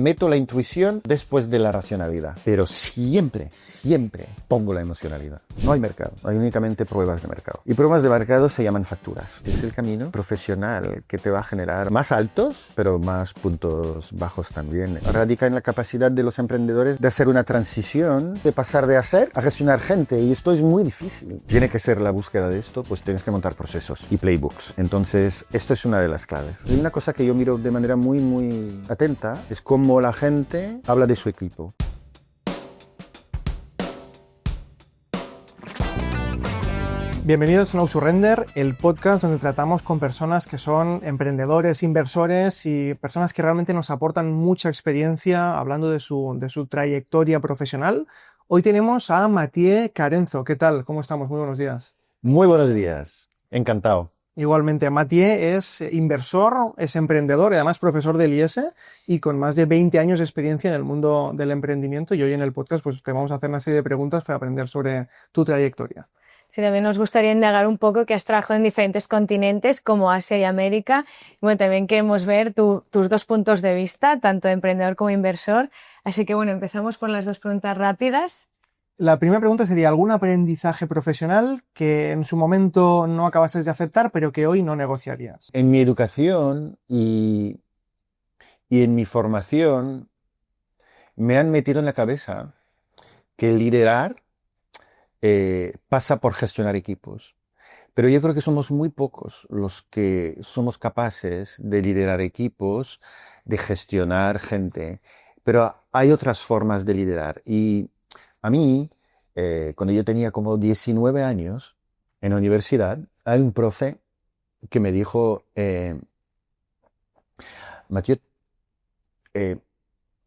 meto la intuición después de la racionalidad, pero siempre pongo la emocionalidad. No hay mercado, hay únicamente pruebas de mercado. Y pruebas de mercado se llaman facturas. Es el camino profesional que te va a generar más altos, pero más puntos bajos también. Radica en la capacidad de los emprendedores de hacer una transición, de pasar de hacer a gestionar gente, y esto es muy difícil. Tiene que ser la búsqueda de esto, pues tienes que montar procesos y playbooks. Entonces, esto es una de las claves. Y una cosa que yo miro de manera muy atenta es cómo la gente habla de su equipo. Bienvenidos a No Surrender, el podcast donde tratamos con personas que son emprendedores, inversores y personas que realmente nos aportan mucha experiencia hablando de su trayectoria profesional. Hoy tenemos a Mathieu Carenzo. ¿Qué tal? ¿Cómo estamos? Muy buenos días. Muy buenos días. Encantado. Igualmente, Mathieu es inversor, es emprendedor y además profesor del IES y con más de 20 años de experiencia en el mundo del emprendimiento. Y hoy en el podcast pues, te vamos a hacer una serie de preguntas para aprender sobre tu trayectoria. Sí, también nos gustaría indagar un poco que has trabajado en diferentes continentes como Asia y América. Y bueno, también queremos ver tus dos puntos de vista, tanto de emprendedor como inversor. Así que bueno, empezamos por las dos preguntas rápidas. La primera pregunta sería, ¿algún aprendizaje profesional que en su momento no acabases de aceptar, pero que hoy no negociarías? En mi educación y en mi formación me han metido en la cabeza que liderar pasa por gestionar equipos. Pero yo creo que somos muy pocos los que somos capaces de liderar equipos, de gestionar gente. Pero hay otras formas de liderar. Y a mí, cuando yo tenía como 19 años en la universidad, hay un profe que me dijo, Mathieu,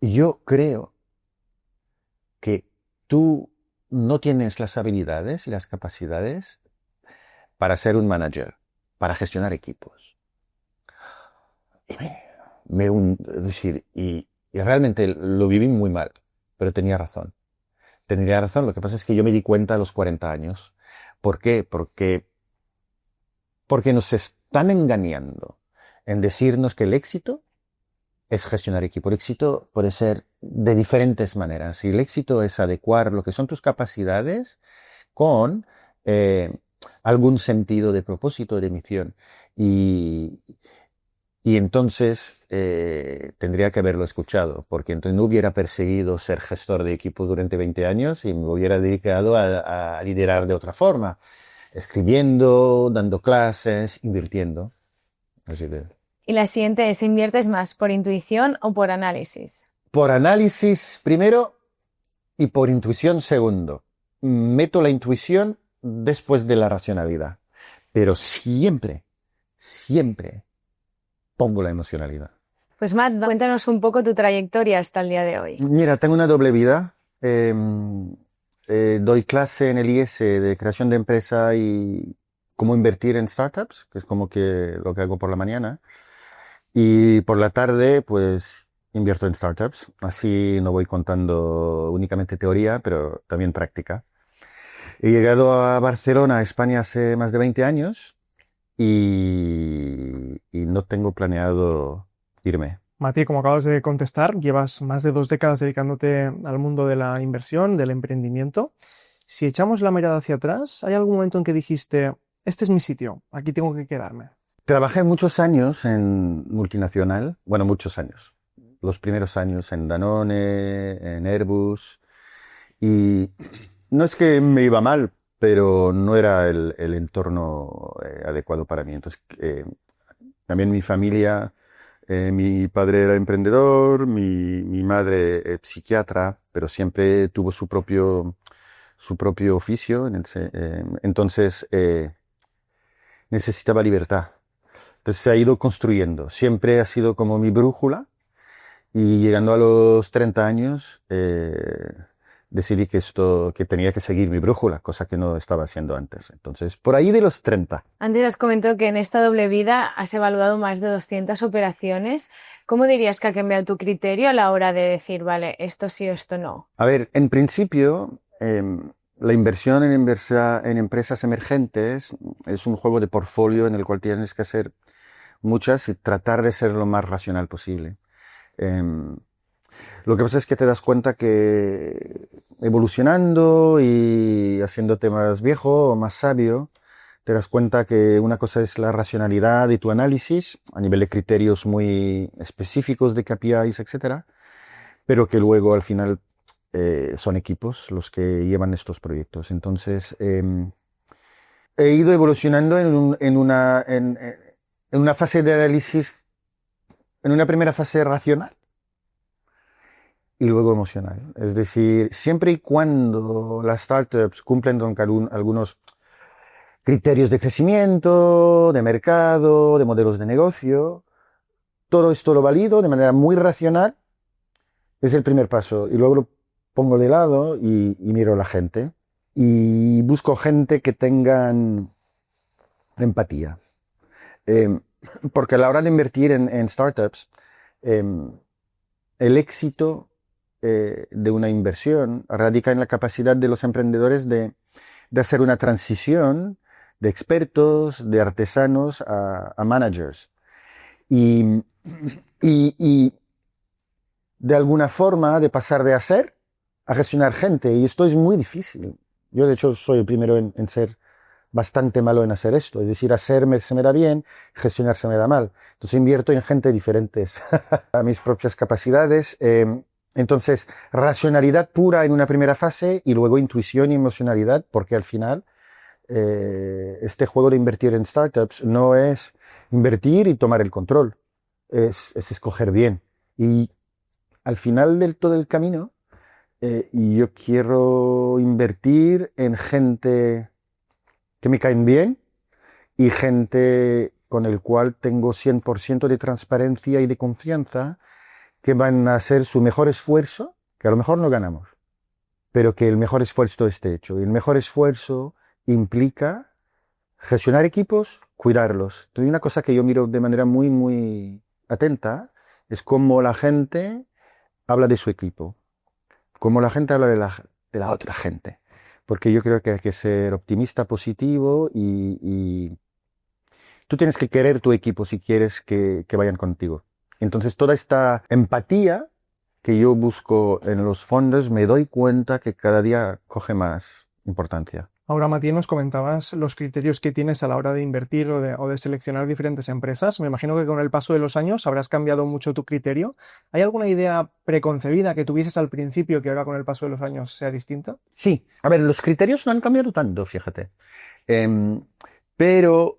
yo creo que tú no tienes las habilidades y las capacidades para ser un manager, para gestionar equipos. Y realmente lo viví muy mal, pero tenía razón. Tenía razón, lo que pasa es que yo me di cuenta a los 40 años. ¿Por qué? Porque nos están engañando en decirnos que el éxito es gestionar equipo. El éxito puede ser de diferentes maneras. Y el éxito es adecuar lo que son tus capacidades con algún sentido de propósito, de misión. Y entonces tendría que haberlo escuchado, porque entonces no hubiera perseguido ser gestor de equipo durante 20 años y me hubiera dedicado a liderar de otra forma, escribiendo, dando clases, invirtiendo. Así de... Y la siguiente es, ¿inviertes más por intuición o por análisis? Por análisis primero y por intuición segundo. Meto la intuición después de la racionalidad. Pero siempre pongo la emocionalidad. Pues Matt, cuéntanos un poco tu trayectoria hasta el día de hoy. Mira, tengo una doble vida. Doy clase en el IES de creación de empresa y cómo invertir en startups, que es como que lo que hago por la mañana. Y por la tarde, pues, invierto en startups. Así no voy contando únicamente teoría, pero también práctica. He llegado a Barcelona, a España, hace más de 20 años y no tengo planeado irme. Mati, como acabas de contestar, llevas más de 2 décadas dedicándote al mundo de la inversión, del emprendimiento. Si echamos la mirada hacia atrás, ¿hay algún momento en que dijiste, este es mi sitio, aquí tengo que quedarme? Trabajé muchos años en multinacional, bueno, muchos años. Los primeros años en Danone, en Airbus, y no es que me iba mal, pero no era el entorno adecuado para mí. Entonces, también mi familia, mi padre era emprendedor, mi madre psiquiatra, pero siempre tuvo su propio oficio, entonces necesitaba libertad. Entonces se ha ido construyendo. Siempre ha sido como mi brújula y llegando a los 30 años decidí que tenía que seguir mi brújula, cosa que no estaba haciendo antes. Entonces, por ahí de los 30. Antes has comentado que en esta doble vida has evaluado más de 200 operaciones. ¿Cómo dirías que ha cambiado tu criterio a la hora de decir, vale, esto sí o esto no? A ver, en principio, la inversión en empresas emergentes es un juego de portfolio en el cual tienes que hacer muchas y tratar de ser lo más racional posible. Lo que pasa es que te das cuenta que evolucionando y haciéndote más viejo o más sabio, te das cuenta que una cosa es la racionalidad y tu análisis a nivel de criterios muy específicos de KPIs, etcétera, pero que luego al final son equipos los que llevan estos proyectos. Entonces, he ido evolucionando en una fase de análisis, en una primera fase racional y luego emocional. Es decir, siempre y cuando las startups cumplen con algunos criterios de crecimiento, de mercado, de modelos de negocio, todo esto lo valido de manera muy racional, es el primer paso. Y luego lo pongo de lado y miro a la gente. Y busco gente que tengan empatía. Porque a la hora de invertir en startups, el éxito de una inversión radica en la capacidad de los emprendedores de hacer una transición de expertos, de artesanos a managers. Y de alguna forma de pasar de hacer a gestionar gente. Y esto es muy difícil. Yo, de hecho, soy el primero en ser bastante malo en hacer esto. Es decir, hacerme se me da bien, gestionar se me da mal. Entonces invierto en gente diferentes a mis propias capacidades. Entonces, racionalidad pura en una primera fase y luego intuición y emocionalidad, porque al final este juego de invertir en startups no es invertir y tomar el control. Es escoger bien. Y al final del todo el camino, yo quiero invertir en gente que me caen bien y gente con el cual tengo 100% de transparencia y de confianza, que van a hacer su mejor esfuerzo, que a lo mejor no ganamos, pero que el mejor esfuerzo esté hecho. Y el mejor esfuerzo implica gestionar equipos, cuidarlos. Entonces, una cosa que yo miro de manera muy, muy atenta es cómo la gente habla de su equipo, cómo la gente habla de la otra gente. Porque yo creo que hay que ser optimista, positivo y tú tienes que querer tu equipo si quieres que vayan contigo. Entonces, toda esta empatía que yo busco en los fondos, me doy cuenta que cada día coge más importancia. Ahora, Matías, nos comentabas los criterios que tienes a la hora de invertir o de seleccionar diferentes empresas. Me imagino que con el paso de los años habrás cambiado mucho tu criterio. ¿Hay alguna idea preconcebida que tuvieses al principio que ahora con el paso de los años sea distinta? Sí, a ver, los criterios no han cambiado tanto, fíjate. Pero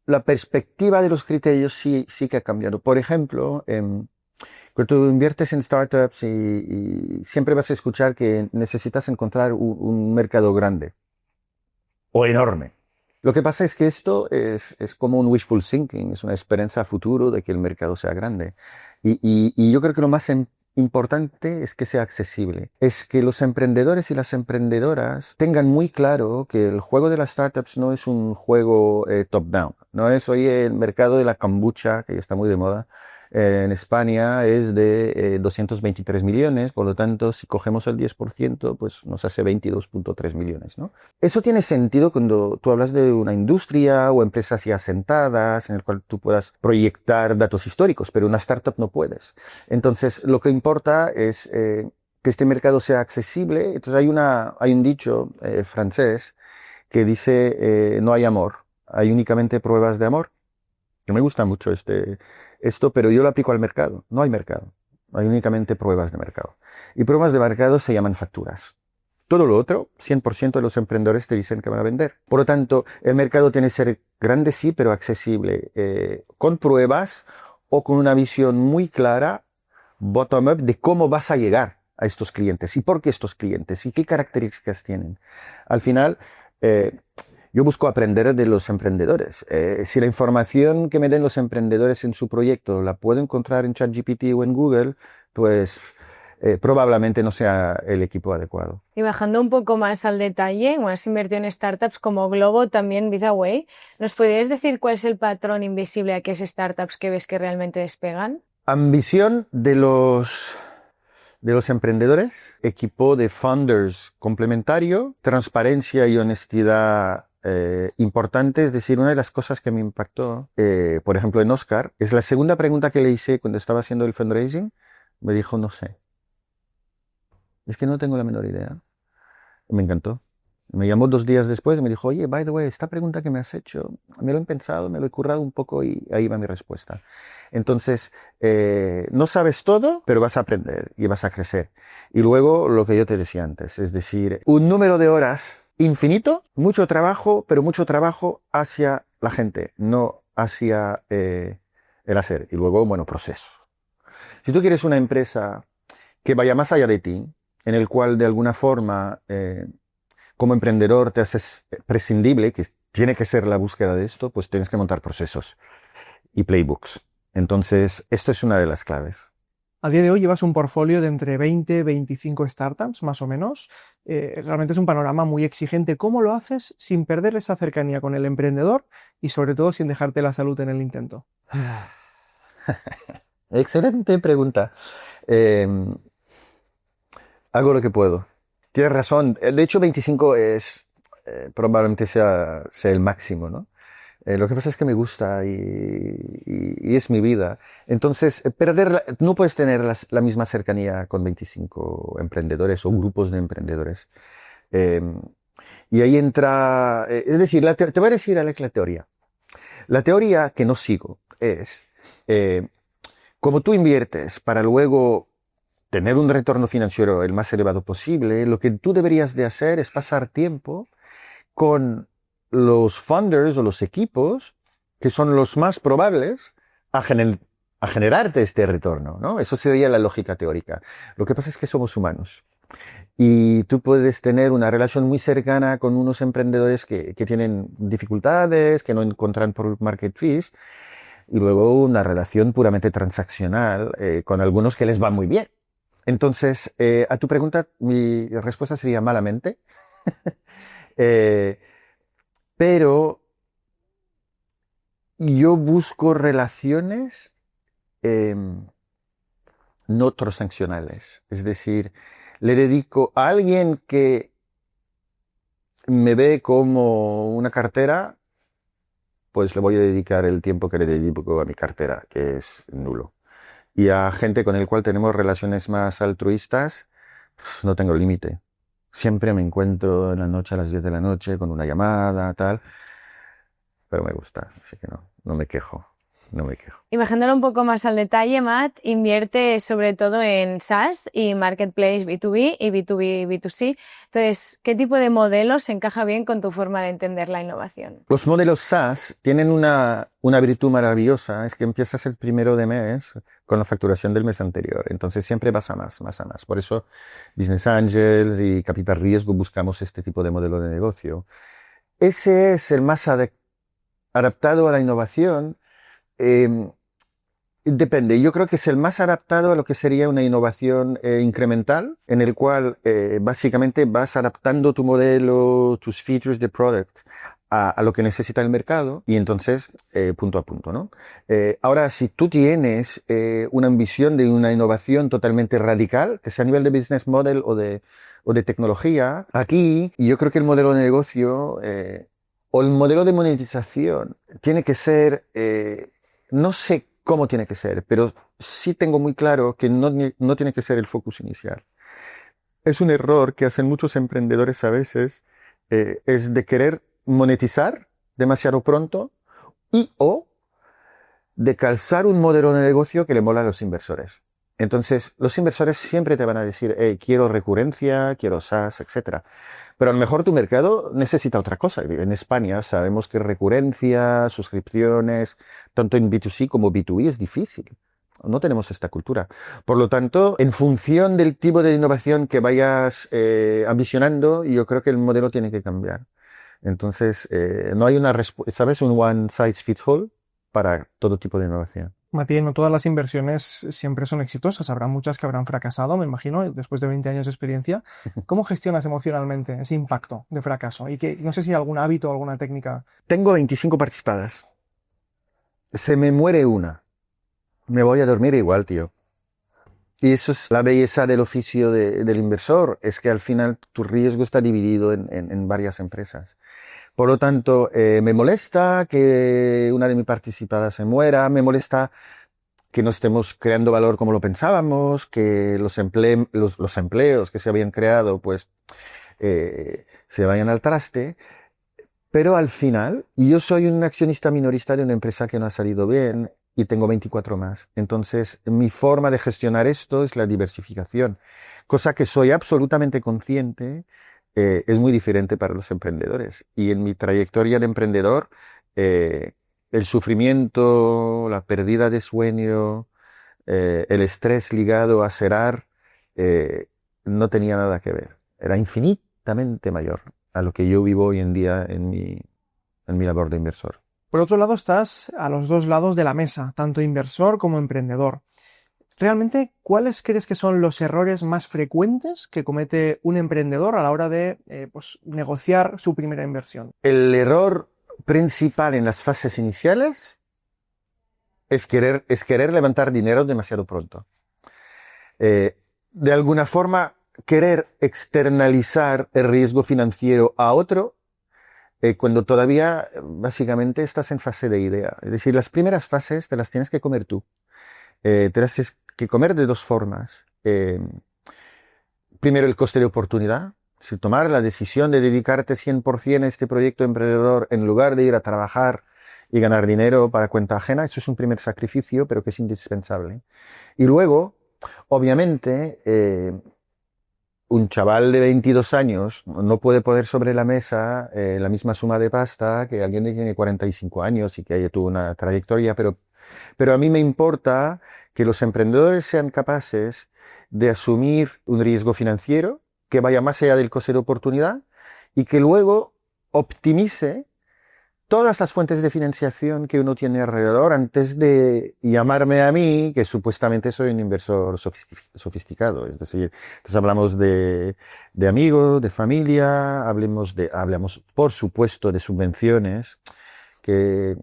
la perspectiva de los criterios sí que ha cambiado. Por ejemplo, cuando tú inviertes en startups y siempre vas a escuchar que necesitas encontrar un mercado grande o enorme. Lo que pasa es que esto es como un wishful thinking, es una esperanza a futuro de que el mercado sea grande. Y yo creo que lo más importante es que sea accesible. Es que los emprendedores y las emprendedoras tengan muy claro que el juego de las startups no es un juego top-down. No es hoy el mercado de la kombucha, que ya está muy de moda, en España es de 223 millones, por lo tanto, si cogemos el 10%, pues nos hace 22.3 millones, ¿no? Eso tiene sentido cuando tú hablas de una industria o empresas ya asentadas en el cual tú puedas proyectar datos históricos, pero una startup no puedes. Entonces, lo que importa es que este mercado sea accesible. Entonces, hay un dicho francés que dice no hay amor, hay únicamente pruebas de amor. Que me gusta mucho esto, pero yo lo aplico al mercado. No hay mercado. Hay únicamente pruebas de mercado. Y pruebas de mercado se llaman facturas. Todo lo otro, 100% de los emprendedores te dicen que van a vender. Por lo tanto, el mercado tiene que ser grande, sí, pero accesible. Con pruebas o con una visión muy clara, bottom-up, de cómo vas a llegar a estos clientes. Y por qué estos clientes. Y qué características tienen. Al final, yo busco aprender de los emprendedores. Si la información que me den los emprendedores en su proyecto la puedo encontrar en ChatGPT o en Google, pues probablemente no sea el equipo adecuado. Y bajando un poco más al detalle, has invertido en startups como Globo, también VidaWay. ¿Nos podrías decir cuál es el patrón invisible a aquellas startups que ves que realmente despegan? Ambición de los emprendedores, equipo de founders complementario, transparencia y honestidad importante. Es decir, una de las cosas que me impactó, por ejemplo, en Oscar, es la segunda pregunta que le hice cuando estaba haciendo el fundraising. Me dijo, no sé. Es que no tengo la menor idea. Me encantó. Me llamó 2 días después y me dijo, oye, by the way, esta pregunta que me has hecho, me lo he pensado, me lo he currado un poco y ahí va mi respuesta. Entonces, no sabes todo, pero vas a aprender y vas a crecer. Y luego, lo que yo te decía antes, es decir, un número de horas infinito, mucho trabajo, pero mucho trabajo hacia la gente, no hacia el hacer. Y luego, bueno, procesos. Si tú quieres una empresa que vaya más allá de ti, en el cual de alguna forma como emprendedor te haces prescindible, que tiene que ser la búsqueda de esto, pues tienes que montar procesos y playbooks. Entonces, esto es una de las claves. A día de hoy llevas un portfolio de entre 20 y 25 startups, más o menos. Realmente es un panorama muy exigente. ¿Cómo lo haces sin perder esa cercanía con el emprendedor y sobre todo sin dejarte la salud en el intento? Excelente pregunta. Hago lo que puedo. Tienes razón. De hecho, 25 es probablemente sea el máximo, ¿no? Lo que pasa es que me gusta y es mi vida. Entonces, no puedes tener la misma cercanía con 25 emprendedores o grupos de emprendedores. Eh, y ahí entra, es decir, te voy a decir, Alex, la teoría. La teoría que no sigo es, como tú inviertes para luego tener un retorno financiero el más elevado posible, lo que tú deberías de hacer es pasar tiempo con los funders o los equipos que son los más probables a generarte este retorno, ¿no? Eso sería la lógica teórica. Lo que pasa es que somos humanos. Y tú puedes tener una relación muy cercana con unos emprendedores que tienen dificultades, que no encuentran por market fees, y luego una relación puramente transaccional con algunos que les va muy bien. Entonces, a tu pregunta, mi respuesta sería malamente. Pero yo busco relaciones no transaccionales. Es decir, le dedico a alguien que me ve como una cartera, pues le voy a dedicar el tiempo que le dedico a mi cartera, que es nulo. Y a gente con el cual tenemos relaciones más altruistas, no tengo límite. Siempre me encuentro en la noche a las 10 de la noche con una llamada, tal. Pero me gusta, así que no me quejo. Imaginándolo un poco más al detalle, Matt invierte sobre todo en SaaS y Marketplace B2B y B2B B2C. Entonces, ¿qué tipo de modelos encaja bien con tu forma de entender la innovación? Los modelos SaaS tienen una virtud maravillosa, es que empiezas el primero de mes con la facturación del mes anterior. Entonces siempre vas a más. Por eso Business Angels y Capital Riesgo buscamos este tipo de modelo de negocio. Ese es el más adaptado a la innovación. Depende, yo creo que es el más adaptado a lo que sería una innovación incremental, en el cual básicamente vas adaptando tu modelo, tus features de product a lo que necesita el mercado y entonces punto a punto, ¿no? Ahora, si tú tienes una ambición de una innovación totalmente radical, que sea a nivel de business model o de tecnología, aquí yo creo que el modelo de negocio o el modelo de monetización tiene que ser... no sé cómo tiene que ser, pero sí tengo muy claro que no tiene que ser el focus inicial. Es un error que hacen muchos emprendedores a veces, es de querer monetizar demasiado pronto o de calzar un modelo de negocio que le mola a los inversores. Entonces, los inversores siempre te van a decir, quiero recurrencia, quiero SaaS, etc. Pero a lo mejor tu mercado necesita otra cosa. En España sabemos que recurrencia, suscripciones, tanto en B2C como B2B es difícil. No tenemos esta cultura. Por lo tanto, en función del tipo de innovación que vayas ambicionando, yo creo que el modelo tiene que cambiar. Entonces, no hay una respuesta, ¿sabes? Un one size fits all para todo tipo de innovación. Matías, no todas las inversiones siempre son exitosas. Habrá muchas que habrán fracasado, me imagino, después de 20 años de experiencia. ¿Cómo gestionas emocionalmente ese impacto de fracaso? Y que no sé si hay algún hábito o alguna técnica. Tengo 25 participadas. Se me muere una. Me voy a dormir igual, tío. Y eso es la belleza del oficio del inversor, es que al final tu riesgo está dividido en varias empresas. Por lo tanto, me molesta que una de mis participadas se muera, me molesta que no estemos creando valor como lo pensábamos, que los empleos que se habían creado, pues, se vayan al traste. Pero al final, yo soy un accionista minorista de una empresa que no ha salido bien y tengo 24 más. Entonces, mi forma de gestionar esto es la diversificación, cosa que soy absolutamente consciente, es muy diferente para los emprendedores. Y en mi trayectoria de emprendedor, el sufrimiento, la pérdida de sueño, el estrés ligado a cerar, no tenía nada que ver. Era infinitamente mayor a lo que yo vivo hoy en día en mi labor de inversor. Por otro lado, estás a los dos lados de la mesa, tanto inversor como emprendedor. Realmente, ¿cuáles crees que son los errores más frecuentes que comete un emprendedor a la hora de pues, negociar su primera inversión? El error principal en las fases iniciales es querer levantar dinero demasiado pronto. De alguna forma, querer externalizar el riesgo financiero a otro cuando todavía básicamente estás en fase de idea. Es decir, las primeras fases te las tienes que comer tú. Te las tienes que comer de dos formas. Primero, el coste de oportunidad. Si tomar la decisión de dedicarte 100% a este proyecto emprendedor en lugar de ir a trabajar y ganar dinero para cuenta ajena, eso es un primer sacrificio, pero que es indispensable. Y luego, obviamente, un chaval de 22 años no puede poner sobre la mesa la misma suma de pasta que alguien que tiene 45 años y que haya tuvo una trayectoria, pero a mí me importa que los emprendedores sean capaces de asumir un riesgo financiero que vaya más allá del coste de oportunidad y que luego optimice todas las fuentes de financiación que uno tiene alrededor antes de llamarme a mí, que supuestamente soy un inversor sofisticado. Es decir, entonces hablamos de amigos, de familia, hablamos por supuesto de subvenciones, que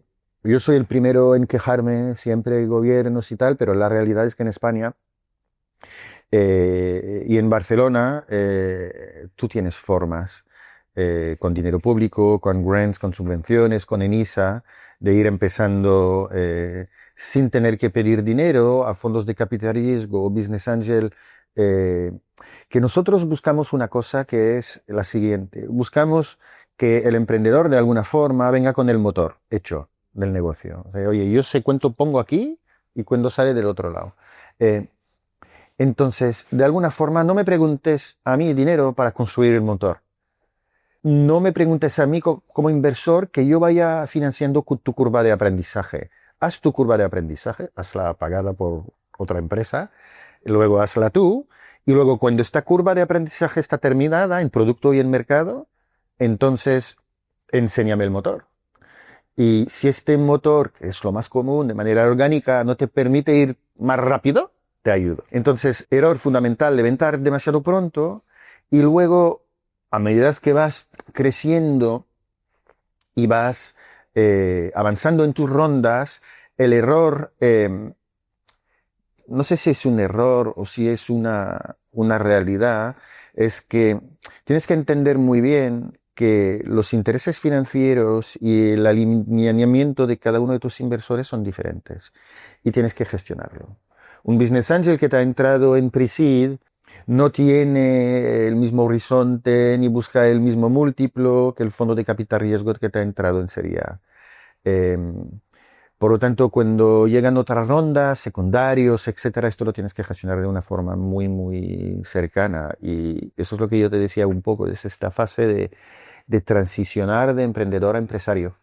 yo soy el primero en quejarme siempre de gobiernos y tal, pero la realidad es que en España y en Barcelona tú tienes formas con dinero público, con grants, con subvenciones, con ENISA, de ir empezando sin tener que pedir dinero a fondos de capital riesgo o business angel, que nosotros buscamos una cosa que es la siguiente. Buscamos que el emprendedor de alguna forma venga con el motor hecho del negocio. O sea, oye, yo sé cuánto pongo aquí y cuánto sale del otro lado. Entonces, de alguna forma, no me preguntes a mí dinero para construir el motor. No me preguntes a mí como inversor que yo vaya financiando tu curva de aprendizaje. Haz tu curva de aprendizaje, hazla pagada por otra empresa, luego hazla tú, y luego cuando esta curva de aprendizaje está terminada en producto y en mercado, entonces enséñame el motor. Y si este motor, que es lo más común, de manera orgánica, no te permite ir más rápido, te ayudo. Entonces, error fundamental, levantar demasiado pronto y luego, a medida que vas creciendo y vas avanzando en tus rondas, el error, no sé si es un error o si es una realidad, es que tienes que entender muy bien que los intereses financieros y el alineamiento de cada uno de tus inversores son diferentes y tienes que gestionarlo. Un business angel que te ha entrado en pre-seed no tiene el mismo horizonte ni busca el mismo múltiplo que el fondo de capital riesgo que te ha entrado en serie A. Por lo tanto, cuando llegan otras rondas, secundarios, etcétera, esto lo tienes que gestionar de una forma muy, muy cercana. Y eso es lo que yo te decía un poco, es esta fase de transicionar de emprendedor a empresario.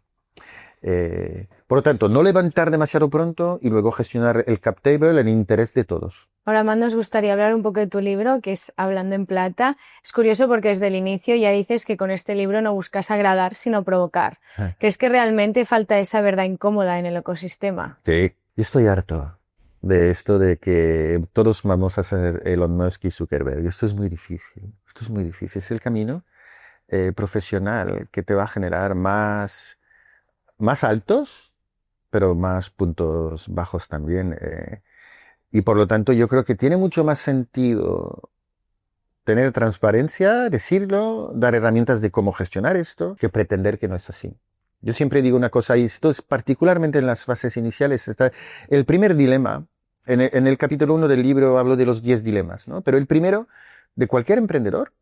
Por lo tanto, no levantar demasiado pronto y luego gestionar el cap table en interés de todos. Ahora más nos gustaría hablar un poco de tu libro, que es Hablando en Plata. Es curioso porque desde el inicio ya dices que con este libro no buscas agradar, sino provocar. ¿Crees que realmente falta esa verdad incómoda en el ecosistema? Sí, yo estoy harto de esto de que todos vamos a ser Elon Musk y Zuckerberg. Esto es muy difícil. Esto es muy difícil. Es el camino profesional que te va a generar más altos, pero más puntos bajos también. Y por lo tanto yo creo que tiene mucho más sentido tener transparencia, decirlo, dar herramientas de cómo gestionar esto, que pretender que no es así. Yo siempre digo una cosa, y esto es particularmente en las fases iniciales, está el primer dilema En el capítulo 1 del libro hablo de los 10 dilemas, ¿no? Pero el primero de cualquier emprendedor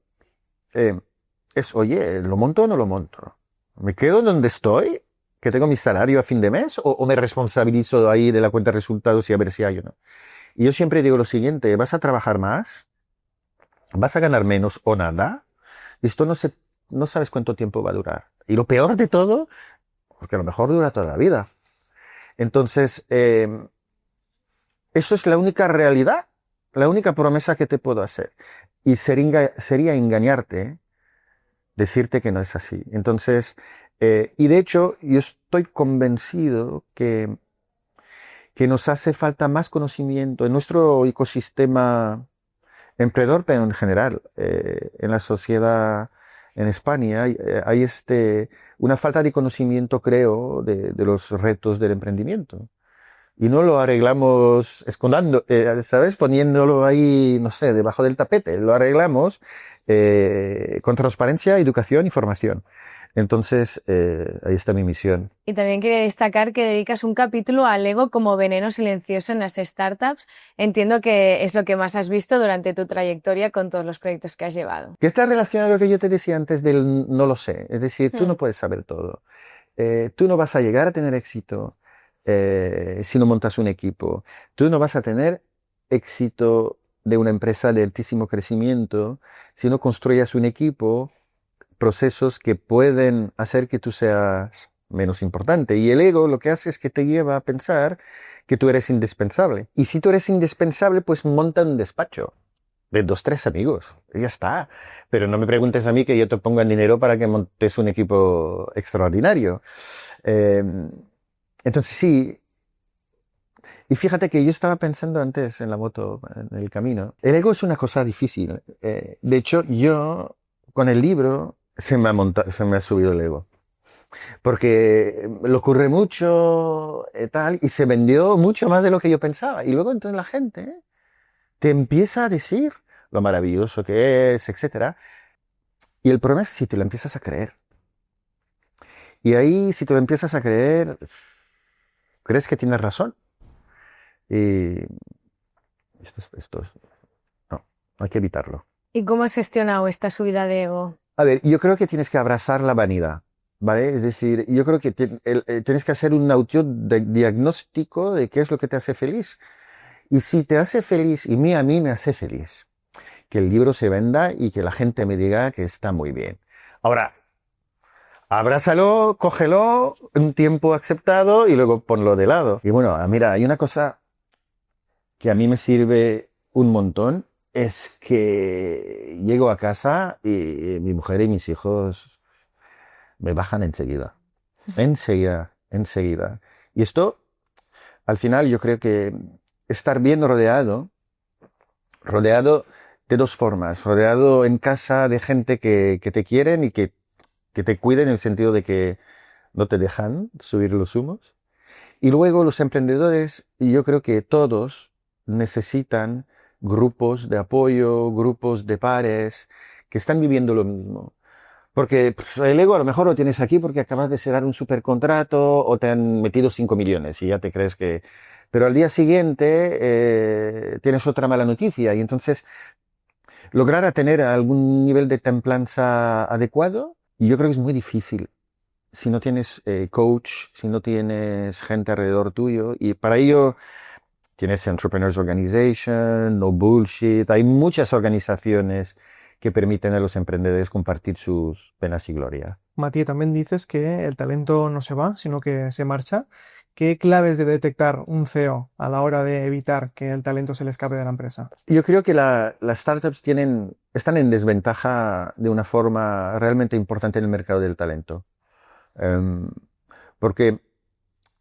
es, oye, ¿lo monto o no lo monto? ¿Me quedo donde estoy, que tengo mi salario a fin de mes, o me responsabilizo de ahí de la cuenta de resultados y a ver si hay o no? Y yo siempre digo lo siguiente, ¿vas a trabajar más? ¿Vas a ganar menos o nada? Esto no sabes cuánto tiempo va a durar. Y lo peor de todo, porque a lo mejor dura toda la vida. Entonces, eso es la única realidad, la única promesa que te puedo hacer. Y sería engañarte, decirte que no es así. Entonces, y de hecho, yo estoy convencido que nos hace falta más conocimiento en nuestro ecosistema emprendedor, pero en general, en la sociedad en España hay una falta de conocimiento, creo, de los retos del emprendimiento. Y no lo arreglamos escondiendo, ¿sabes? Poniéndolo ahí, no sé, debajo del tapete. Lo arreglamos con transparencia, educación y formación. Entonces, ahí está mi misión. Y también quería destacar que dedicas un capítulo al ego como veneno silencioso en las startups. Entiendo que es lo que más has visto durante tu trayectoria con todos los proyectos que has llevado. Que está relacionado a lo que yo te decía antes del no lo sé. Es decir, tú no puedes saber todo. Tú no vas a llegar a tener éxito si no montas un equipo. Tú no vas a tener éxito de una empresa de altísimo crecimiento si no construyas un equipo, procesos que pueden hacer que tú seas menos importante. Y el ego lo que hace es que te lleva a pensar que tú eres indispensable. Y si tú eres indispensable, pues monta un despacho de 2, 3 amigos. Y ya está. Pero no me preguntes a mí que yo te ponga el dinero para que montes un equipo extraordinario. Entonces sí. Y fíjate que yo estaba pensando antes en la moto, en el camino. El ego es una cosa difícil. De hecho, yo con el libro se me ha subido el ego. Porque lo ocurre mucho tal, y se vendió mucho más de lo que yo pensaba. Y luego entonces la gente te empieza a decir lo maravilloso que es, etcétera. Y el problema es si te lo empiezas a creer. Y ahí, si te lo empiezas a creer, crees que tienes razón. Y no, hay que evitarlo. ¿Y cómo has gestionado esta subida de ego? A ver, yo creo que tienes que abrazar la vanidad, ¿vale? Es decir, yo creo que tienes que hacer un autodiagnóstico de qué es lo que te hace feliz. Y si te hace feliz, y a mí me hace feliz, que el libro se venda y que la gente me diga que está muy bien. Ahora, abrázalo, cógelo, un tiempo aceptado y luego ponlo de lado. Y bueno, mira, hay una cosa que a mí me sirve un montón, es que llego a casa y mi mujer y mis hijos me bajan enseguida. Enseguida. Y esto, al final, yo creo que estar bien rodeado de dos formas. Rodeado en casa de gente que te quieren y que te cuiden en el sentido de que no te dejan subir los humos. Y luego los emprendedores, y yo creo que todos necesitan grupos de apoyo, grupos de pares que están viviendo lo mismo. Porque el ego a lo mejor lo tienes aquí porque acabas de cerrar un supercontrato o te han metido 5 millones y ya te crees que... Pero al día siguiente tienes otra mala noticia y entonces lograr tener algún nivel de templanza adecuado, yo creo que es muy difícil si no tienes coach, si no tienes gente alrededor tuyo. Y para ello tienes Entrepreneurs Organization, No Bullshit, hay muchas organizaciones que permiten a los emprendedores compartir sus penas y gloria. Matías, también dices que el talento no se va, sino que se marcha. ¿Qué claves debe detectar un CEO a la hora de evitar que el talento se le escape de la empresa? Yo creo que las startups están en desventaja de una forma realmente importante en el mercado del talento. Porque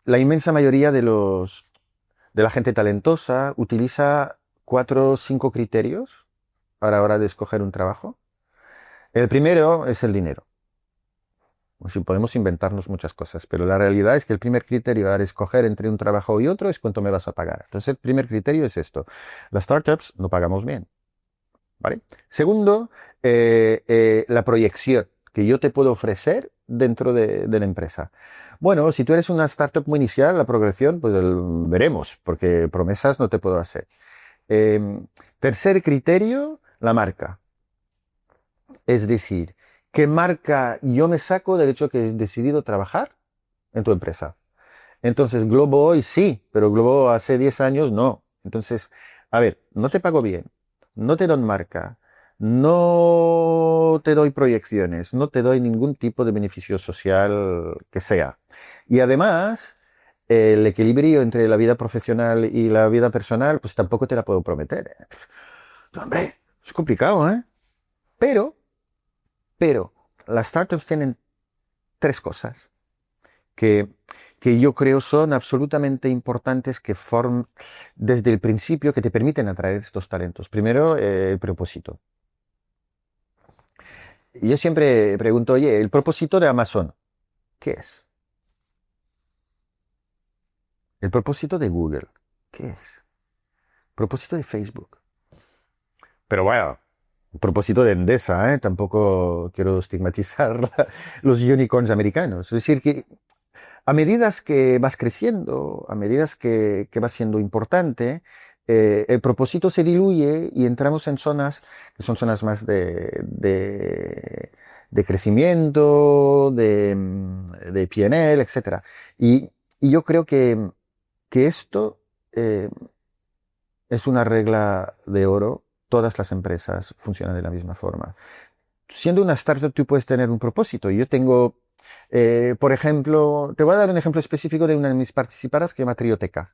la inmensa mayoría de la gente talentosa utiliza 4 o 5 criterios a la hora de escoger un trabajo. El primero es el dinero. Si podemos inventarnos muchas cosas, pero la realidad es que el primer criterio al escoger entre un trabajo y otro es cuánto me vas a pagar. Entonces el primer criterio es esto. Las startups no pagamos bien, ¿vale? Segundo, la proyección que yo te puedo ofrecer dentro de la empresa. Bueno, si tú eres una startup muy inicial, la progresión, pues veremos, porque promesas no te puedo hacer. Tercer criterio, la marca. Es decir, ¿qué marca yo me saco del hecho que he decidido trabajar en tu empresa? Entonces, Globo hoy sí, pero Globo hace 10 años no. Entonces, a ver, no te pago bien, no te doy marca, no te doy proyecciones, no te doy ningún tipo de beneficio social que sea. Y además, el equilibrio entre la vida profesional y la vida personal, pues tampoco te la puedo prometer. Hombre, es complicado, ¿eh? Pero, las startups tienen tres cosas que, que yo creo son absolutamente importantes que desde el principio que te permiten atraer estos talentos. Primero, el propósito. Yo siempre pregunto, oye, el propósito de Amazon, ¿qué es? El propósito de Google, ¿qué es? El propósito de Facebook. Pero bueno, el propósito de Endesa, ¿eh? Tampoco quiero estigmatizar los unicorns americanos. Es decir, que a medida que vas creciendo, a medida que vas siendo importante, el propósito se diluye y entramos en zonas que son zonas más de crecimiento, de P&L, etc. Y yo creo que esto es una regla de oro. Todas las empresas funcionan de la misma forma. Siendo una startup, tú puedes tener un propósito. Yo tengo, por ejemplo, te voy a dar un ejemplo específico de una de mis participadas que se llama Trioteca.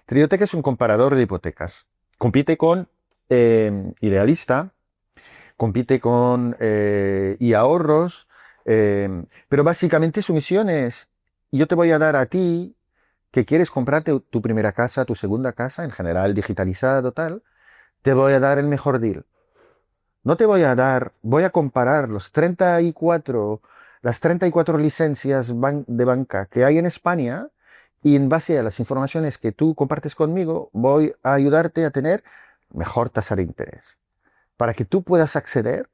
Trioteca es un comparador de hipotecas. Compite con Idealista, compite con iAhorros, pero básicamente su misión es, yo te voy a dar a ti que quieres comprarte tu primera casa, tu segunda casa, en general digitalizado, tal, te voy a dar el mejor deal. No te voy a dar, voy a comparar las 34 licencias de banca que hay en España y en base a las informaciones que tú compartes conmigo, voy a ayudarte a tener mejor tasa de interés para que tú puedas acceder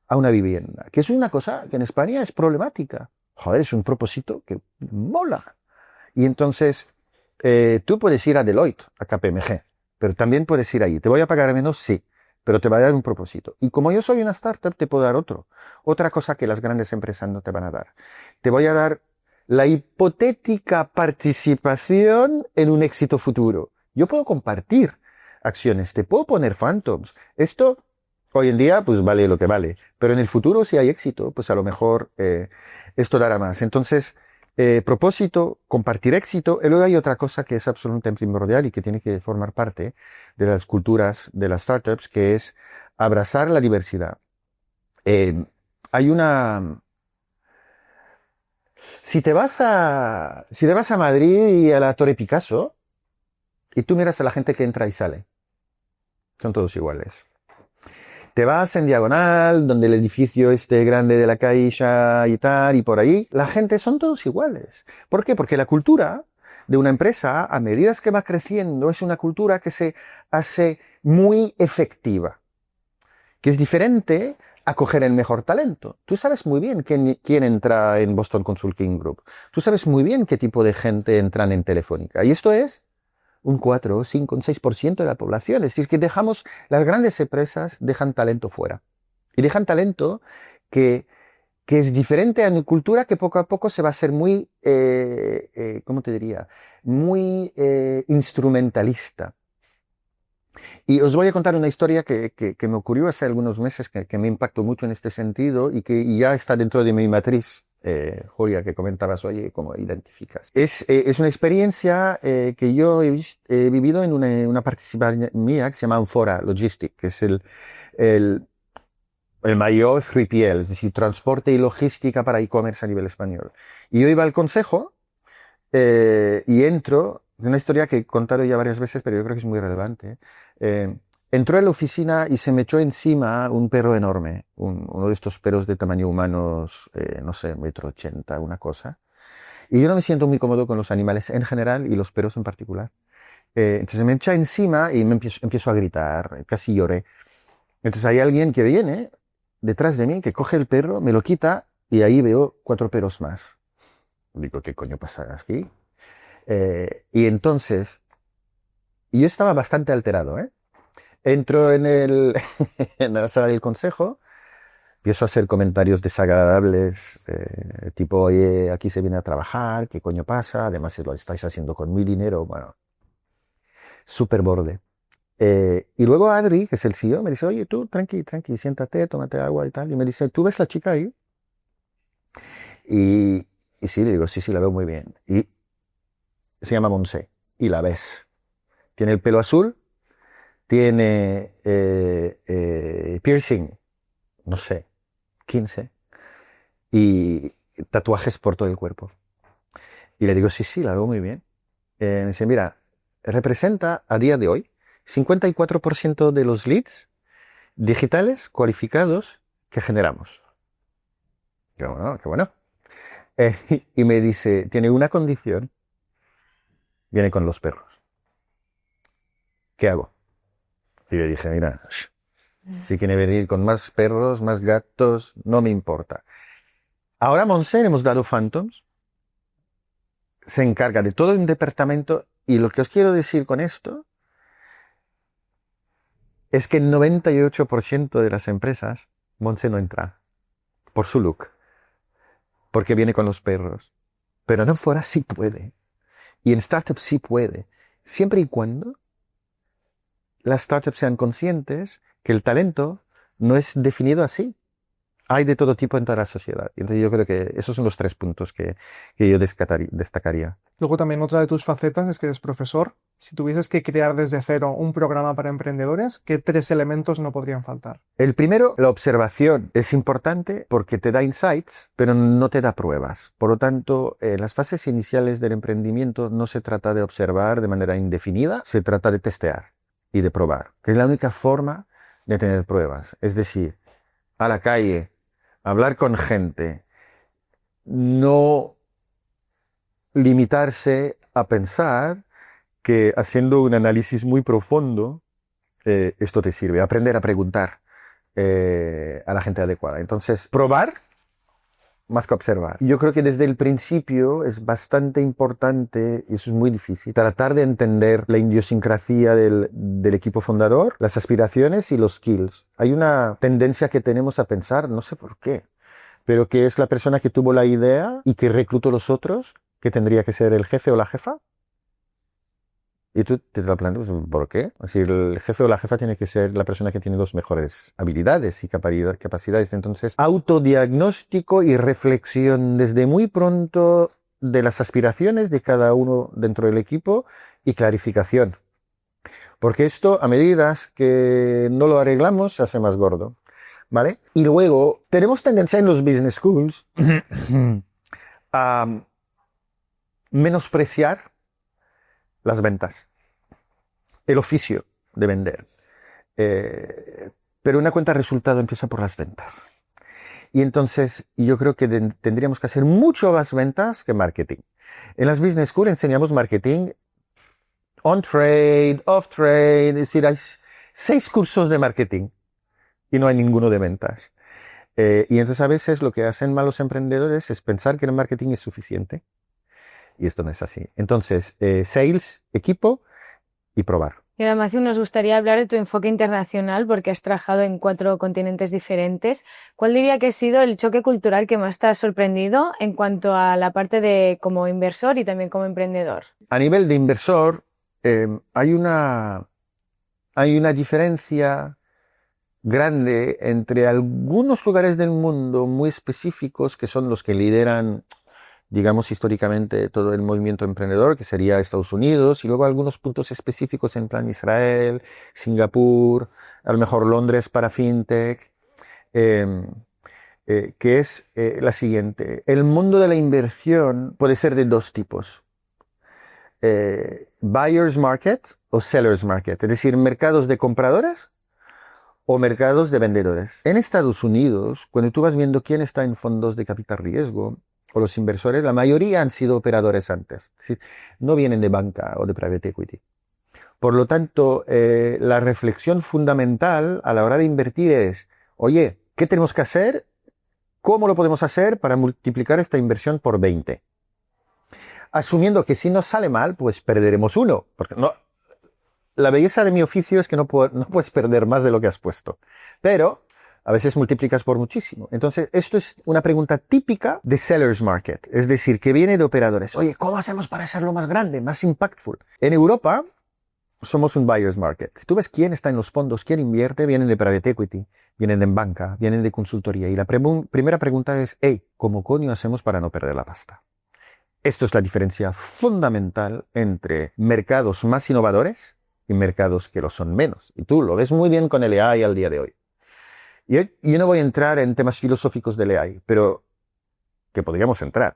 a una vivienda, que es una cosa que en España es problemática. Joder, es un propósito que mola. Y entonces, tú puedes ir a Deloitte, a KPMG, pero también puedes ir ahí. ¿Te voy a pagar menos? Sí, pero te va a dar un propósito. Y como yo soy una startup, te puedo dar otra cosa que las grandes empresas no te van a dar. Te voy a dar la hipotética participación en un éxito futuro. Yo puedo compartir acciones, te puedo poner phantoms. Esto, hoy en día, pues vale lo que vale. Pero en el futuro, si hay éxito, pues a lo mejor esto dará más. Entonces, propósito, compartir éxito. Y luego hay otra cosa que es absolutamente primordial y que tiene que formar parte de las culturas de las startups, que es abrazar la diversidad. Hay una... Si te vas a Madrid y a la Torre Picasso, y tú miras a la gente que entra y sale, son todos iguales. Te vas en diagonal, donde el edificio este grande de la Caixa y tal, y por ahí, la gente son todos iguales. ¿Por qué? Porque la cultura de una empresa, a medida que va creciendo, es una cultura que se hace muy efectiva, que es diferente a coger el mejor talento. Tú sabes muy bien quién entra en Boston Consulting Group. Tú sabes muy bien qué tipo de gente entran en Telefónica. Y esto es un 4, 5, un 6% de la población. Es decir, que las grandes empresas dejan talento fuera. Y dejan talento que es diferente a una cultura que poco a poco se va a hacer muy, ¿cómo te diría? Muy instrumentalista. Y os voy a contar una historia que me ocurrió hace algunos meses, que me impactó mucho en este sentido y que ya está dentro de mi matriz. Julia, que comentabas, oye, ¿cómo identificas? Es una experiencia que yo he vivido en una participación mía que se llama Amphora Logistic, que es el mayor 3PL, es decir, transporte y logística para e-commerce a nivel español. Y yo iba al consejo y entro, es una historia que he contado ya varias veces, pero yo creo que es muy relevante. Entró en la oficina y se me echó encima un perro enorme, uno de estos perros de tamaño humanos, no sé, 1,80 m, una cosa. Y yo no me siento muy cómodo con los animales en general y los perros en particular. Entonces me echa encima y empiezo a gritar, casi lloré. Entonces hay alguien que viene detrás de mí, que coge el perro, me lo quita y ahí veo 4 peros más. Digo, ¿qué coño pasa aquí? Y entonces, yo estaba bastante alterado, ¿eh? Entro en en la sala del consejo, empiezo a hacer comentarios desagradables, tipo, oye, aquí se viene a trabajar, ¿qué coño pasa? Además, lo estáis haciendo con mi dinero, bueno, súper borde. Y luego Adri, que es el CEO, me dice, oye, tú, tranqui, siéntate, tómate agua y tal. Y me dice, ¿tú ves la chica ahí? Y sí, le digo, sí, la veo muy bien. Y se llama Monse, y la ves. Tiene el pelo azul, tiene piercing, no sé, 15, y tatuajes por todo el cuerpo. Y le digo, sí, la veo muy bien. Me dice, mira, representa a día de hoy 54% de los leads digitales cualificados que generamos. Qué bueno. Y me dice, tiene una condición, viene con los perros. ¿Qué hago? Y le dije, mira, si quiere venir con más perros, más gatos, no me importa. Ahora Monse, hemos dado Phantoms, se encarga de todo un departamento, y lo que os quiero decir con esto es que el 98% de las empresas, Monse no entra por su look, porque viene con los perros. Pero no fuera sí puede. Y en startups sí puede. Siempre y cuando las startups sean conscientes que el talento no es definido así. Hay de todo tipo en toda la sociedad. Entonces yo creo que esos son los 3 puntos que yo destacaría. Luego también otra de tus facetas es que eres profesor. Si tuvieses que crear desde cero un programa para emprendedores, ¿qué 3 elementos no podrían faltar? El primero, la observación. Es importante porque te da insights, pero no te da pruebas. Por lo tanto, en las fases iniciales del emprendimiento no se trata de observar de manera indefinida, se trata de testear y de probar, que es la única forma de tener pruebas. Es decir, a la calle, hablar con gente, no limitarse a pensar que haciendo un análisis muy profundo, esto te sirve. Aprender a preguntar a la gente adecuada. Entonces, probar más que observar. Yo creo que desde el principio es bastante importante, y eso es muy difícil, tratar de entender la idiosincrasia del equipo fundador, las aspiraciones y los skills. Hay una tendencia que tenemos a pensar, no sé por qué, pero que es la persona que tuvo la idea y que reclutó los otros, que tendría que ser el jefe o la jefa. Y tú te lo planteas, ¿por qué? Es decir, el jefe o la jefa tiene que ser la persona que tiene las mejores habilidades y capacidades. Entonces, autodiagnóstico y reflexión desde muy pronto de las aspiraciones de cada uno dentro del equipo y clarificación. Porque esto, a medida que no lo arreglamos, se hace más gordo. ¿Vale? Y luego, tenemos tendencia en los business schools a menospreciar las ventas, el oficio de vender. Pero una cuenta de resultado empieza por las ventas. Y entonces yo creo que tendríamos que hacer mucho más ventas que marketing. En las Business School enseñamos marketing on-trade, off-trade, es decir, hay 6 cursos de marketing y no hay ninguno de ventas. Y entonces a veces lo que hacen malos emprendedores es pensar que el marketing es suficiente. Y esto no es así. Entonces, sales, equipo y probar. Y ahora, Matthew, nos gustaría hablar de tu enfoque internacional porque has trabajado en 4 continentes diferentes. ¿Cuál diría que ha sido el choque cultural que más te ha sorprendido en cuanto a la parte de como inversor y también como emprendedor? A nivel de inversor, hay una diferencia grande entre algunos lugares del mundo muy específicos que son los que lideran, digamos, históricamente todo el movimiento emprendedor, que sería Estados Unidos, y luego algunos puntos específicos en plan Israel, Singapur, a lo mejor Londres para FinTech, que es la siguiente. El mundo de la inversión puede ser de 2 tipos. Buyer's market o seller's market, es decir, mercados de compradores o mercados de vendedores. En Estados Unidos, cuando tú vas viendo quién está en fondos de capital riesgo, o los inversores, la mayoría han sido operadores antes. Es decir, no vienen de banca o de private equity. Por lo tanto, la reflexión fundamental a la hora de invertir es, oye, ¿qué tenemos que hacer ¿Cómo lo podemos hacer para multiplicar esta inversión por 20? Asumiendo que si nos sale mal, pues perderemos 1. Porque no, la belleza de mi oficio es que no puedes perder más de lo que has puesto. Pero a veces multiplicas por muchísimo. Entonces, esto es una pregunta típica de seller's market. Es decir, que viene de operadores. Oye, ¿cómo hacemos para hacerlo más grande, más impactful? En Europa, somos un buyer's market. Si tú ves quién está en los fondos, quién invierte, vienen de private equity, vienen de banca, vienen de consultoría. Y la primera pregunta es, hey, ¿cómo coño hacemos para no perder la pasta? Esto es la diferencia fundamental entre mercados más innovadores y mercados que lo son menos. Y tú lo ves muy bien con el AI al día de hoy. Yo no voy a entrar en temas filosóficos del AI, pero que podríamos entrar.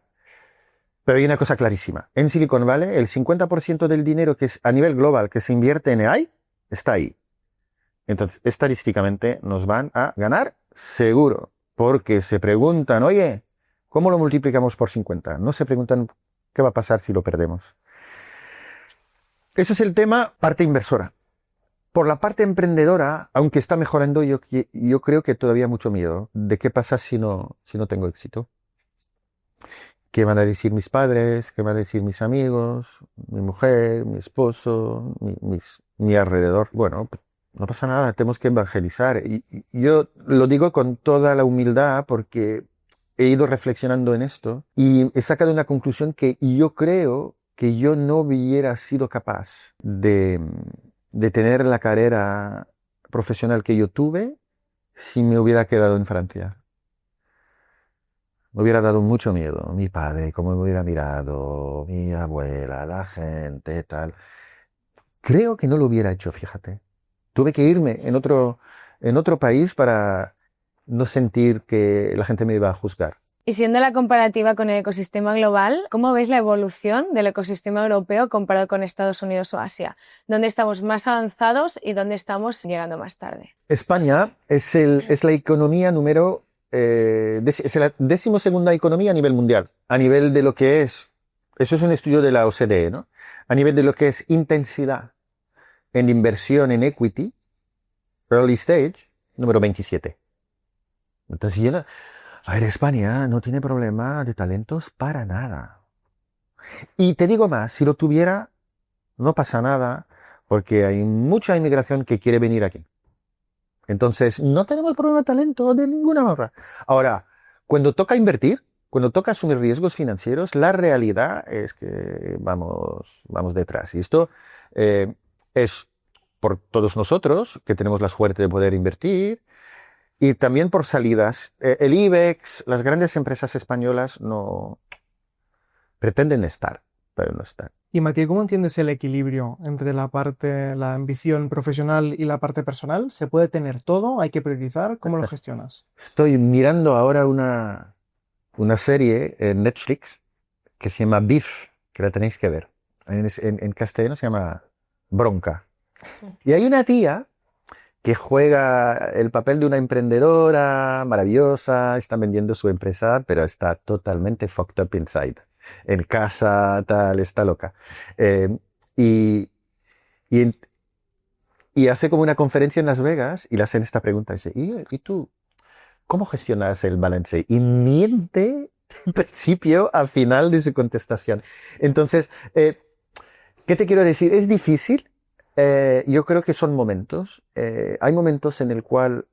Pero hay una cosa clarísima. En Silicon Valley, el 50% del dinero que es a nivel global que se invierte en AI está ahí. Entonces, estadísticamente nos van a ganar seguro. Porque se preguntan, oye, ¿cómo lo multiplicamos por 50? No se preguntan qué va a pasar si lo perdemos. Eso es el tema parte inversora. Por la parte emprendedora, aunque está mejorando, yo creo que todavía hay mucho miedo de qué pasa si no tengo éxito. ¿Qué van a decir mis padres? ¿Qué van a decir mis amigos? Mi mujer, mi esposo, mi alrededor. Bueno, no pasa nada, tenemos que evangelizar. Y yo lo digo con toda la humildad porque he ido reflexionando en esto y he sacado una conclusión que yo creo que yo no hubiera sido capaz de tener la carrera profesional que yo tuve si me hubiera quedado en Francia. Me hubiera dado mucho miedo. Mi padre, cómo me hubiera mirado, mi abuela, la gente, tal. Creo que no lo hubiera hecho, fíjate. Tuve que irme en otro país para no sentir que la gente me iba a juzgar. Y siendo la comparativa con el ecosistema global, ¿cómo veis la evolución del ecosistema europeo comparado con Estados Unidos o Asia? ¿Dónde estamos más avanzados y dónde estamos llegando más tarde? España es la economía es la 12ª economía a nivel mundial. A nivel de lo que es, eso es un estudio de la OCDE, ¿no? A nivel de lo que es intensidad en inversión en equity, early stage, número 27. Entonces, a ver, España no tiene problema de talentos para nada. Y te digo más, si lo tuviera, no pasa nada, porque hay mucha inmigración que quiere venir aquí. Entonces, no tenemos problema de talento de ninguna manera. Ahora, cuando toca invertir, cuando toca asumir riesgos financieros, la realidad es que vamos detrás. Y esto es por todos nosotros, que tenemos la suerte de poder invertir, y también por salidas. El IBEX, las grandes empresas españolas no pretenden estar, pero no están. Y Matías, ¿cómo entiendes el equilibrio entre la ambición profesional y la parte personal? ¿Se puede tener todo? ¿Hay que priorizar? ¿Cómo lo gestionas? Estoy mirando ahora una serie en Netflix que se llama Beef, que la tenéis que ver. En castellano se llama Bronca. Y hay una tía que juega el papel de una emprendedora maravillosa, está vendiendo su empresa, pero está totalmente fucked up inside. En casa, tal, está loca. Y hace como una conferencia en Las Vegas y le hacen esta pregunta. Dice, ¿y tú cómo gestionas el balance? Y miente de principio a final de su contestación. Entonces, ¿qué te quiero decir? Es difícil. Yo creo que son momentos. Hay momentos en el cual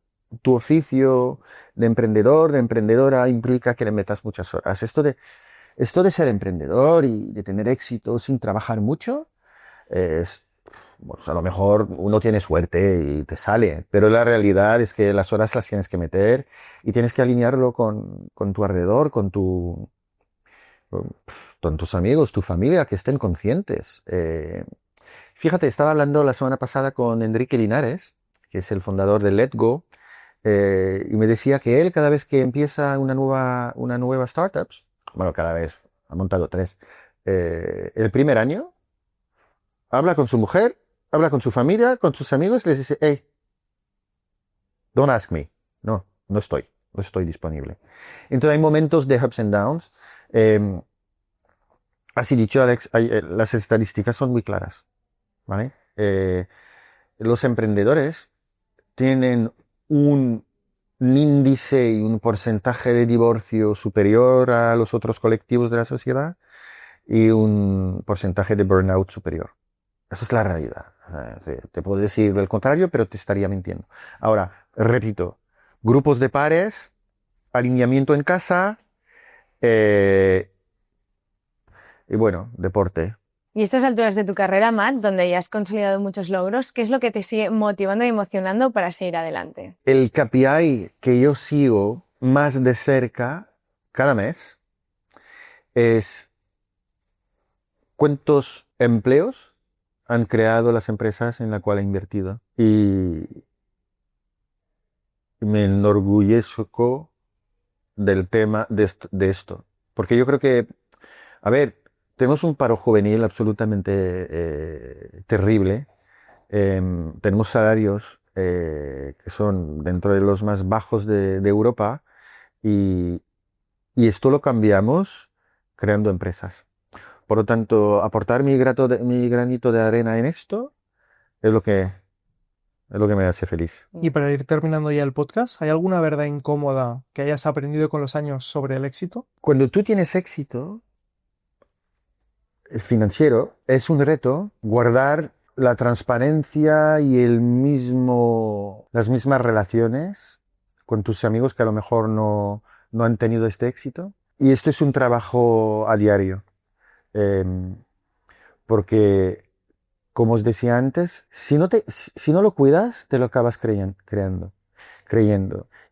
tu oficio de emprendedor, de emprendedora, implica que le metas muchas horas. Esto de ser emprendedor y de tener éxito sin trabajar mucho, pues a lo mejor uno tiene suerte y te sale, pero la realidad es que las horas las tienes que meter y tienes que alinearlo con tu alrededor, con tus amigos, tu familia, que estén conscientes. Fíjate, estaba hablando la semana pasada con Enrique Linares, que es el fundador de Letgo, y me decía que él cada vez que empieza una nueva startup, bueno, cada vez, ha montado 3, el primer año, habla con su mujer, habla con su familia, con sus amigos, les dice, hey, don't ask me. No estoy disponible. Entonces hay momentos de ups and downs. Así dicho, Alex, las estadísticas son muy claras, ¿vale? Los emprendedores tienen un un índice y un porcentaje de divorcio superior a los otros colectivos de la sociedad y un porcentaje de burnout superior. Esa es la realidad. Te puedo decir el contrario, pero te estaría mintiendo. Ahora, repito, grupos de pares, alineamiento en casa y bueno, deporte. Y a estas alturas de tu carrera, Matt, donde ya has consolidado muchos logros, ¿qué es lo que te sigue motivando y emocionando para seguir adelante? El KPI que yo sigo más de cerca cada mes es cuántos empleos han creado las empresas en las cuales he invertido. Y me enorgullezco del tema de esto. Porque yo creo que, a ver, tenemos un paro juvenil absolutamente terrible. Tenemos salarios que son dentro de los más bajos de Europa y esto lo cambiamos creando empresas. Por lo tanto, aportar mi granito de arena en esto es lo que me hace feliz. Y para ir terminando ya el podcast, ¿hay alguna verdad incómoda que hayas aprendido con los años sobre el éxito? Cuando tú tienes éxito financiero, es un reto guardar la transparencia y las mismas relaciones con tus amigos que a lo mejor no han tenido este éxito. Y esto es un trabajo a diario. Porque, como os decía antes, si no lo cuidas, te lo acabas creyendo.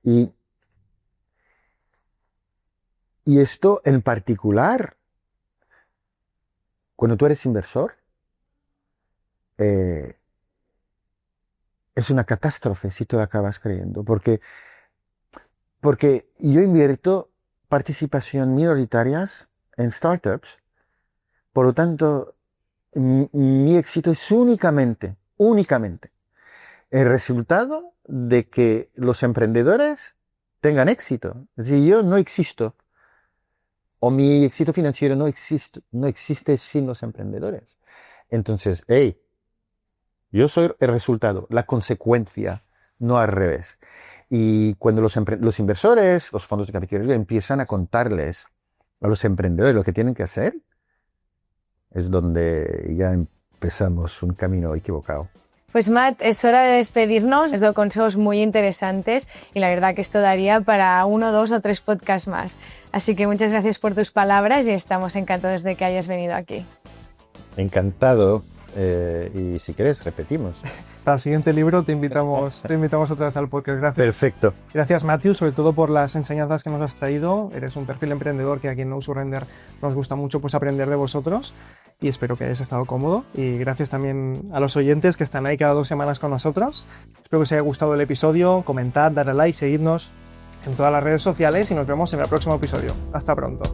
Y esto en particular, cuando tú eres inversor, es una catástrofe si te lo acabas creyendo. Porque yo invierto participación minoritarias en startups. Por lo tanto, mi éxito es únicamente el resultado de que los emprendedores tengan éxito. Es decir, yo no existo, o mi éxito financiero no existe sin los emprendedores. Entonces, yo soy el resultado, la consecuencia, no al revés. Y cuando los inversores, los fondos de capital, empiezan a contarles a los emprendedores lo que tienen que hacer, es donde ya empezamos un camino equivocado. Pues Matt, es hora de despedirnos. Has dado consejos muy interesantes y la verdad que esto daría para 1, 2 o 3 podcasts más. Así que muchas gracias por tus palabras y estamos encantados de que hayas venido aquí. Encantado. Y si quieres, repetimos. Para el siguiente libro te invitamos otra vez al podcast. Gracias. Perfecto. Gracias, Matthew, sobre todo por las enseñanzas que nos has traído. Eres un perfil emprendedor que aquí en No Surrender nos gusta mucho pues, aprender de vosotros y espero que hayas estado cómodo. Y gracias también a los oyentes que están ahí cada 2 semanas con nosotros. Espero que os haya gustado el episodio. Comentad, darle like, seguidnos en todas las redes sociales y nos vemos en el próximo episodio. Hasta pronto.